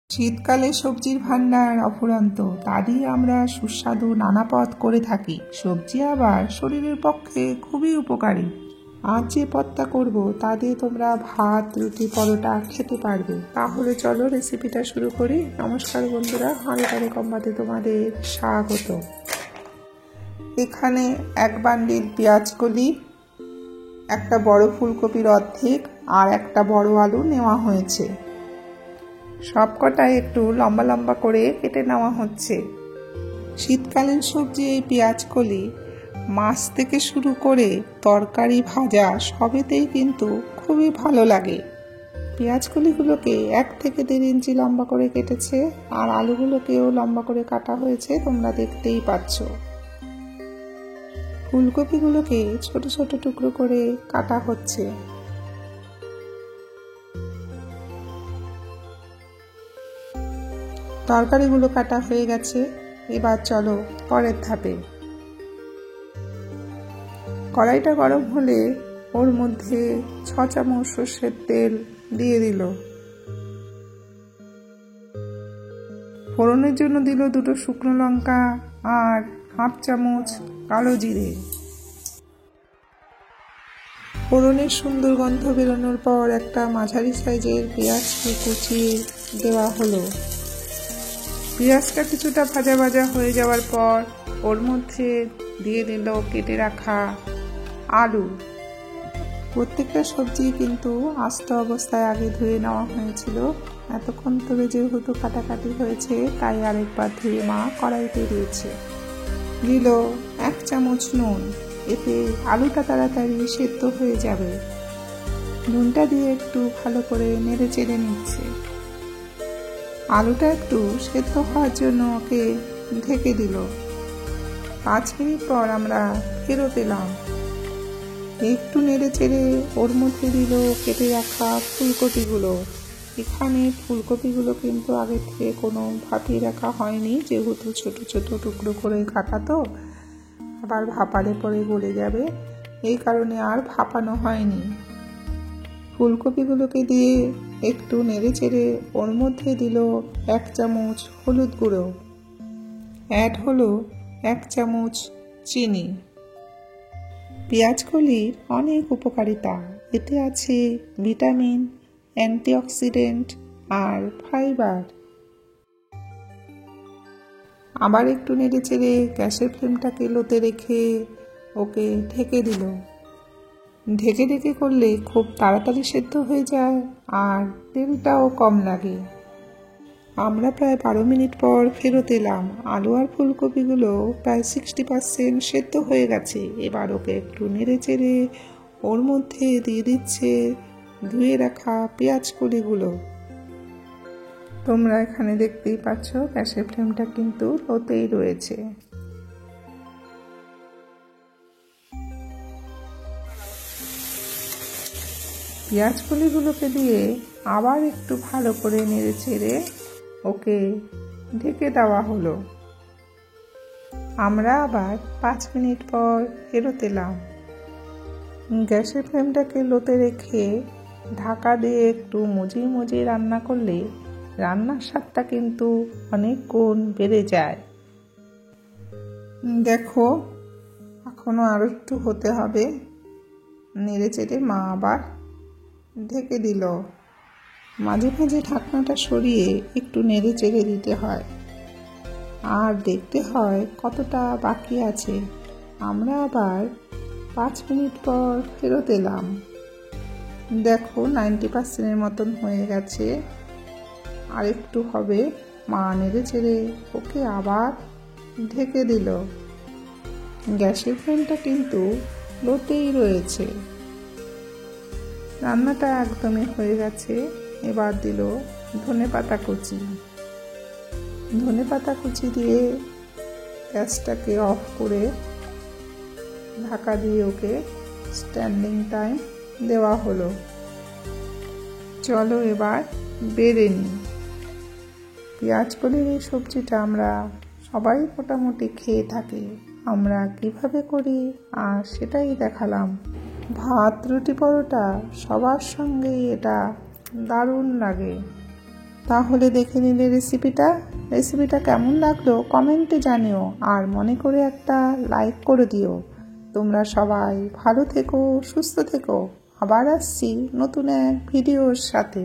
শীতকালে সবজির ভান্ডার অফুরন্ত, তা দিয়ে আমরা সুস্বাদু নানা পদ করে থাকি। সবজি আবার শরীরের পক্ষে খুবই উপকারী। আজ যে পদটা করব তা দিয়ে তোমরা ভাত, রুটি, পরোটা খেতে পারবে। তাহলে চলো রেসিপিটা শুরু করি। নমস্কার বন্ধুরা, হাঁড়ি কম্বাতে তোমাদের স্বাগত। এখানে এক বান্ডিল পেঁয়াজ কলি, একটা বড় ফুলকপির অর্ধেক আর একটা বড় আলু নেওয়া হয়েছে। সবকটাই একটু লম্বা লম্বা করে কেটে নেওয়া হচ্ছে। শীতকালীন সবজি এই পেঁয়াজ কলি মাছ থেকে শুরু করে তরকারি, ভাজা সবেতেই কিন্তু খুবই ভালো লাগে। পেঁয়াজ কলিগুলোকে 1 থেকে 1.5 ইঞ্চি লম্বা করে কেটেছে, আর আলুগুলোকেও লম্বা করে কাটা হয়েছে, তোমরা দেখতেই পাচ্ছ। ফুলকপিগুলোকে ছোট ছোট টুকরো করে কাটা হচ্ছে। তরকারিগুলো কাটা হয়ে গেছে, এবার চলো পরের ধাপে। কড়াইটা গরম হলে ওর মধ্যে 6 চামচ সর্ষের তেল দিয়ে দিল। ফোড়নের জন্য দিল 2 শুকনো লঙ্কা আর 1/2 চামচ কালো জিরে। ফোড়নের সুন্দর গন্ধ বেরোনোর পর একটা মাঝারি সাইজের পেঁয়াজকে কুচিয়ে দেওয়া হলো। পেঁয়াজটা কিছুটা ভাজা ভাজা হয়ে যাওয়ার পর ওর মধ্যে দিয়ে দিল কেটে রাখা আলু। প্রত্যেকটা সবজি কিন্তু আস্ত অবস্থায় আগে ধুয়ে নেওয়া হয়েছিল। এতক্ষণ ধরে যেহেতু কাটাকাটি হয়েছে তাই আরেকবার ধুয়ে মা কড়াইতে দিয়েছে। দিল 1 চামচ নুন, এতে আলুটা তাড়াতাড়ি সেদ্ধ হয়ে যাবে। নুনটা দিয়ে একটু ভালো করে নেড়ে চেড়ে নিচ্ছে। আলুটা একটু সেদ্ধ হওয়ার জন্য ওকে ঢেকে দিল। 5 মিনিট পর আমরা ফেরত এলাম। একটু নেড়ে চেড়ে ওর মধ্যে দিল কেটে রাখা ফুলকপিগুলো। এখানে ফুলকপিগুলো কিন্তু আগে থেকে কোনো ভাপিয়ে রাখা হয়নি, যেহেতু ছোট ছোট টুকরো করে কাটা, তো আবার ভাপালে পরে গলে যাবে, এই কারণে আর ভাপানো হয়নি। ফুলকপিগুলোকে দিয়ে একটু নেড়ে চেড়ে ওর মধ্যে দিল 1 চামচ হলুদ গুঁড়ো, অ্যাড হলো 1 চামচ চিনি। পেঁয়াজ কলির অনেক উপকারিতা, এতে আছে ভিটামিন, অ্যান্টিঅক্সিডেন্ট আর ফাইবার। আবার একটু নেড়ে চেড়ে গ্যাসের ফ্লেমটাকে লোতে রেখে ওকে ঢেকে দিল। ঢেকে করলে খুব তাড়াতাড়ি সেদ্ধ হয়ে যায় আর তেলটাও কম লাগে। আমরা প্রায় 12 মিনিট পর ফেরত এলাম। আলু আর ফুলকপিগুলো প্রায় 60% সেদ্ধ হয়ে গেছে। এবার ওকে একটু নেড়ে চেড়ে ওর মধ্যে দিয়ে দিচ্ছে ধুয়ে রাখা পেঁয়াজ কলিগুলো। তোমরা এখানে দেখতেই পাচ্ছ গ্যাসের ফ্লেমটা কিন্তু লোতেই রয়েছে। পেঁয়াজ কলিগুলোকে দিয়ে আবার একটু ভালো করে নেড়ে চেড়ে ওকে ঢেকে দেওয়া হলো। আমরা আবার 5 মিনিট পর ফেরত এলাম। গ্যাসের ফ্লেমটাকে লোতে রেখে ঢাকা দিয়ে একটু মজিয়ে রান্না করলে রান্নার স্বাদটা কিন্তু অনেক গুণ বেড়ে যায়। দেখো, এখনো আরো একটু হতে হবে। নেড়ে চেড়ে মা আবার ঢেকে দিল। মাঝে মাঝে ঢাকনাটা সরিয়ে একটু নেড়ে চেড়ে দিতে হয় আর দেখতে হয় কতটা বাকি আছে। আমরা আবার 5 মিনিট পর ফেরত এলাম। দেখো 90% মতন হয়ে গেছে, আর একটু হবে। মা নেড়ে চেড়ে ওকে আবার ঢেকে দিল। গ্যাসের ফ্লেমটা কিন্তু লোতেই রয়েছে। রান্নাটা একদমই হয়ে গেছে। এবার দিল ধনেপাতা কুচি। ধনেপাতা কুচি দিয়ে গ্যাসটাকে অফ করে ঢাকা দিয়ে ওকে স্ট্যান্ডিং টাইম দেওয়া হলো। চলো এবার বেড়ে নিই। পেঁয়াজ কলির এই সবজিটা আমরা সবাই মোটামুটি খেয়ে থাকি। আমরা কিভাবে করি আর সেটাই দেখালাম। ভাত, রুটি, পরোটা সবার সঙ্গেই এটা দারুণ লাগে। তাহলে দেখে নিলে রেসিপিটা কেমন লাগলো কমেন্টে জানিও, আর মনে করে একটা লাইক করে দিও। তোমরা সবাই ভালো থেকো, সুস্থ থেকো। আবার আসছি নতুন এক ভিডিওর সাথে।